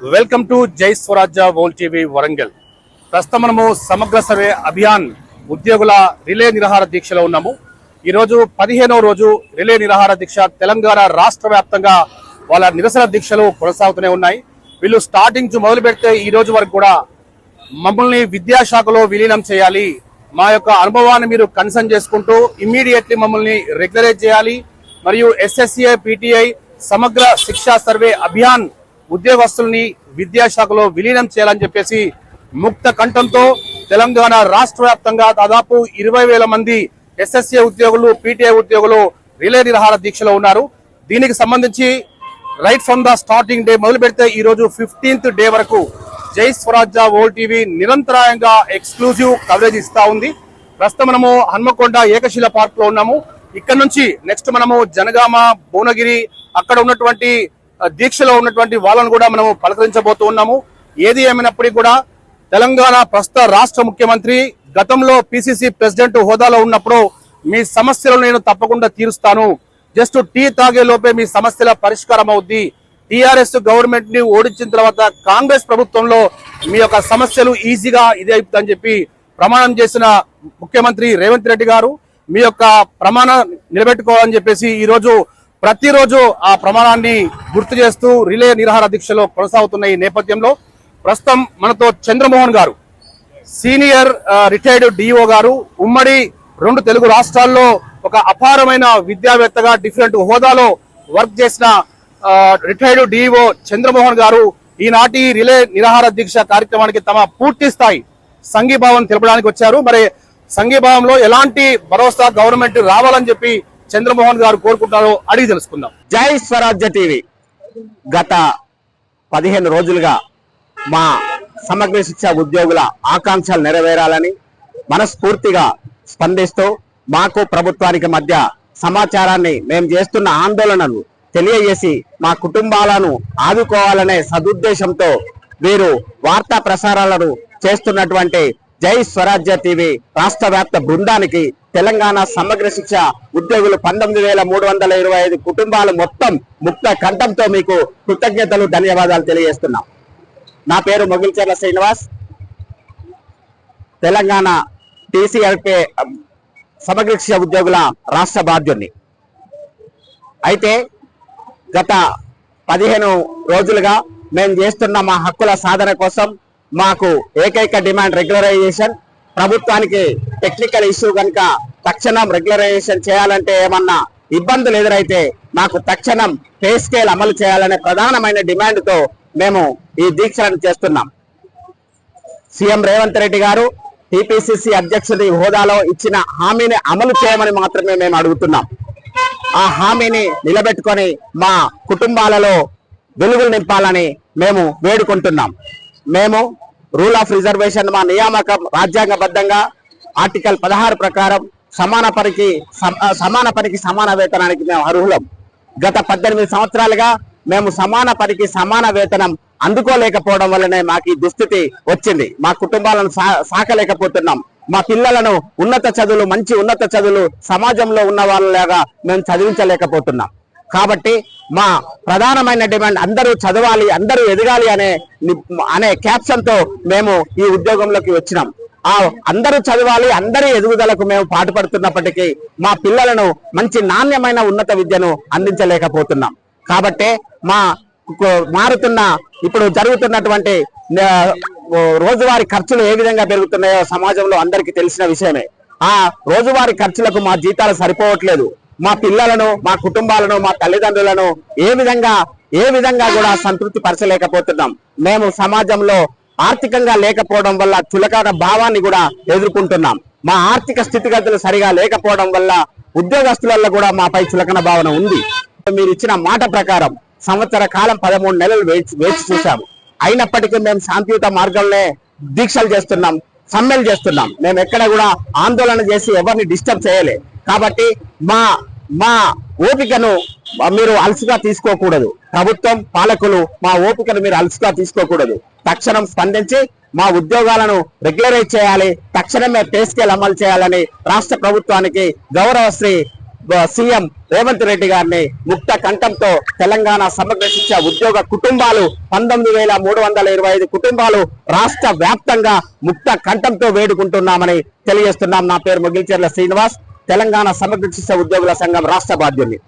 Welcome to జై స్వరాజ్య వోల్ TV Warangal. ప్రస్తుతం మనము సమగ్ర సర్వే అభియాన్ ఉద్యోగుల రిలే నిరాహార దీక్షలో ఉన్నాము. ఈరోజు 15వ రోజు రిలే నిరాహార దీక్ష. తెలంగాణ రాష్ట్ర వ్యాప్తంగా వాళ్ళ నిరసన దీక్షలు కొనసాగుతూనే ఉన్నాయి. వీళ్ళు స్టార్టింగ్ మొదలు పెడితే ఈ రోజు వరకు కూడా మమ్మల్ని విద్యాశాఖలో విలీనం చేయాలి, మా యొక్క అనుభవాన్ని మీరు కన్సర్న్ చేసుకుంటూ ఇమ్మీడియట్లీ మమ్మల్ని రెగ్యులరైజ్ చేయాలి, మరియు ఎస్ఎస్సిఐ పిటిఐ సమగ్ర శిక్షా సర్వే అభియాన్ ఉద్యోగస్తుల్ని విద్యాశాఖలో విలీనం చేయాలని చెప్పేసి ముక్త కంఠంతో తెలంగాణ రాష్ట్ర వ్యాప్తంగా దాదాపు 20,000 మంది ఎస్ఎస్సిఐ ఉద్యోగులు, పిటిఐ ఉద్యోగులు రిలే నిరాహార దీక్షలో ఉన్నారు. దీనికి సంబంధించి right from the starting day మొదలు పెడితే ఈ రోజు 15th డే వరకు జై స్వరాజ్య వోల్ టీవీ నిరంతరాయంగా ఎక్స్క్లూజివ్ కవరేజ్ ఇస్తా ఉంది. ప్రస్తుతం మనము హన్మకొండ ఏకశిల పార్క్ లో ఉన్నాము. ఇక్కడ నుంచి నెక్స్ట్ మనము జనగామ, భువనగిరి, అక్కడ ఉన్నటువంటి దీక్షలో ఉన్నటువంటి వాళ్ళను కూడా మనము పలకరించబోతూ ఉన్నాము. ఏది ఏమైనప్పటికీ కూడా తెలంగాణ ప్రస్తుత రాష్ట్ర ముఖ్యమంత్రి గతంలో పిసిసి ప్రెసిడెంట్ హోదాలో ఉన్నప్పుడు మీ సమస్యలను నేను తప్పకుండా తీరుస్తాను, జస్ట్ టీ తాగే లోపే మీ సమస్యల పరిష్కారం అవుద్ది, టిఆర్ఎస్ గవర్నమెంట్ ని ఓడించిన తర్వాత కాంగ్రెస్ ప్రభుత్వంలో మీ యొక్క సమస్యలు ఈజీగా ఇదే అవుతుందని చెప్పి ప్రమాణం చేసిన ముఖ్యమంత్రి రేవంత్ రెడ్డి గారు మీ యొక్క ప్రమాణం నిలబెట్టుకోవాలని చెప్పేసి ఈ రోజు ప్రతిరోజు ఆ ప్రమాణాన్ని గుర్తు చేస్తూ రిలే నిరాహార దీక్షలో కొనసాగుతున్న ఈ నేపథ్యంలో ప్రస్తుతం మనతో చంద్రమోహన్ గారు, సీనియర్ రిటైర్డ్ డిఓ గారు, ఉమ్మడి 2 తెలుగు రాష్ట్రాల్లో ఒక అపారమైన విద్యావేత్తగా డిఫరెంట్ హోదాలో వర్క్ చేసిన రిటైర్డ్ డిఓ చంద్రమోహన్ గారు ఈనాటి రిలే నిరాహార దీక్ష కార్యక్రమానికి తమ పూర్తి స్థాయి సంఘీభావం తెలపడానికి వచ్చారు. మరి సంఘీభావంలో ఎలాంటి భరోసా గవర్నమెంట్ రావాలని చెప్పి చంద్రమోహన్ గారు కోరుకుంటారో అడిగి తెలుసుకుందాం. జై స్వరాజ్య టీవీ గత 15 రోజులుగా మా సమగ్ర శిక్ష ఉద్యోగుల ఆకాంక్షలు నెరవేరాలని మనస్ఫూర్తిగా స్పందిస్తూ మాకు ప్రభుత్వానికి మధ్య సమాచారాన్ని, మేము చేస్తున్న ఆందోళనలు తెలియజేసి మా కుటుంబాలను ఆదుకోవాలనే సదుద్దేశంతో వీరు వార్తా ప్రసారాలను చేస్తున్నటువంటి జై స్వరాజ్య టీవీ రాష్ట్ర వ్యాప్త బృందానికి తెలంగాణ సమగ్ర శిక్ష ఉద్యోగులు 19,325 కుటుంబాలు మొత్తం ముక్త కంఠంతో మీకు కృతజ్ఞతలు, ధన్యవాదాలు తెలియజేస్తున్నాం. నా పేరు మొగిల్చెర్ల శ్రీనివాస్, తెలంగాణ టీసీఎల్కే సమగ్ర శిక్ష ఉద్యోగుల రాష్ట్ర బాధ్యుడిని. అయితే గత 15 రోజులుగా మేము చేస్తున్న మా హక్కుల సాధన కోసం మాకు ఏకైక డిమాండ్ రెగ్యులరైజేషన్. ప్రభుత్వానికి టెక్నికల్ ఇష్యూ కనుక తక్షణం రెగ్యులరైజేషన్ చేయాలంటే ఏమన్నా ఇబ్బందులు ఎదురైతే నాకు తక్షణం పే స్కేల్ అమలు చేయాలనే ప్రధానమైన డిమాండ్తో మేము ఈ దీక్షలను చేస్తున్నాం. సీఎం రేవంత్ రెడ్డి గారు టీపీసీసీ అధ్యక్షుడి హోదాలో ఇచ్చిన హామీని అమలు చేయమని మాత్రమే మేము అడుగుతున్నాం. ఆ హామీని నిలబెట్టుకొని మా కుటుంబాలలో వెలుగులు నింపాలని మేము వేడుకుంటున్నాం. మేము రూల్ ఆఫ్ రిజర్వేషన్, మా నియామకం రాజ్యాంగబద్ధంగా ఆర్టికల్ 16 ప్రకారం సమాన పనికి సమాన వేతనానికి మేము అర్హులం. గత 18 సంవత్సరాలుగా మేము సమాన పనికి సమాన వేతనం అందుకోలేకపోవడం వల్లనే మాకు ఈ దుస్థితి వచ్చింది. మా కుటుంబాలను సాకలేకపోతున్నాం. మా పిల్లలను మంచి ఉన్నత చదువులు సమాజంలో ఉన్న వాళ్ళలాగా మేము చదివించలేకపోతున్నాం. కాబట్టి మా ప్రధానమైన డిమాండ్ అందరూ చదవాలి, అందరూ ఎదగాలి అనే క్యాప్షన్ తో మేము ఈ ఉద్యోగంలోకి వచ్చినాం. ఆ అందరూ చదవాలి, అందరి ఎదుగుదలకు మేము పాటుపడుతున్నప్పటికీ మా పిల్లలను మంచి నాణ్యమైన ఉన్నత విద్యను అందించలేకపోతున్నాం. కాబట్టి ఇప్పుడు జరుగుతున్నటువంటి రోజువారీ ఖర్చులు ఏ విధంగా పెరుగుతున్నాయో సమాజంలో అందరికీ తెలిసిన విషయమే. ఆ రోజువారీ ఖర్చులకు మా జీతాలు సరిపోవట్లేదు. మా పిల్లలను, మా కుటుంబాలను, మా తల్లిదండ్రులను ఏ విధంగా కూడా సంతృప్తి పరచలేకపోతున్నాం. మేము సమాజంలో ఆర్థికంగా లేకపోవడం వల్ల చులకన భావాన్ని కూడా ఎదుర్కొంటున్నాం. మా ఆర్థిక స్థితిగతులు సరిగా లేకపోవడం వల్ల ఉద్యోగస్తులలో కూడా మాపై చులకన భావన ఉంది. మీరు ఇచ్చిన మాట ప్రకారం సంవత్సర కాలం 13 నెలలు వేచి చూసాము. అయినప్పటికీ మేము శాంతియుత మార్గంలో దీక్షలు చేస్తున్నాం, సమ్మెలు చేస్తున్నాం. మేము ఎక్కడ కూడా ఆందోళన చేసి ఎవరిని డిస్టర్బ్ చేయలే. కాబట్టి మా ఓపికను మీరు అలసుగా తీసుకోకూడదు. ప్రభుత్వం, పాలకులు మా ఓపికను మీరు అలసుగా తీసుకోకూడదు. తక్షణం స్పందించి మా ఉద్యోగాలను రెగ్యులరైజ్ చేయాలి, తక్షణమే పే స్కేల్ అమలు చేయాలని రాష్ట్ర ప్రభుత్వానికి గౌరవ శ్రీ సీఎం రేవంత్ రెడ్డి గారిని ముక్త కంఠంతో తెలంగాణ సమగ్ర శిక్ష ఉద్యోగ కుటుంబాలు 19,325 కుటుంబాలు రాష్ట్ర వ్యాప్తంగా ముక్త కంఠంతో వేడుకుంటున్నామని తెలియజేస్తున్నాం. నా పేరు మొగిల్చెర్ల శ్రీనివాస్, తెలంగాణ సమగ్ర శిక్ష ఉద్యోగుల సంఘం రాష్ట్ర బాధ్యుని.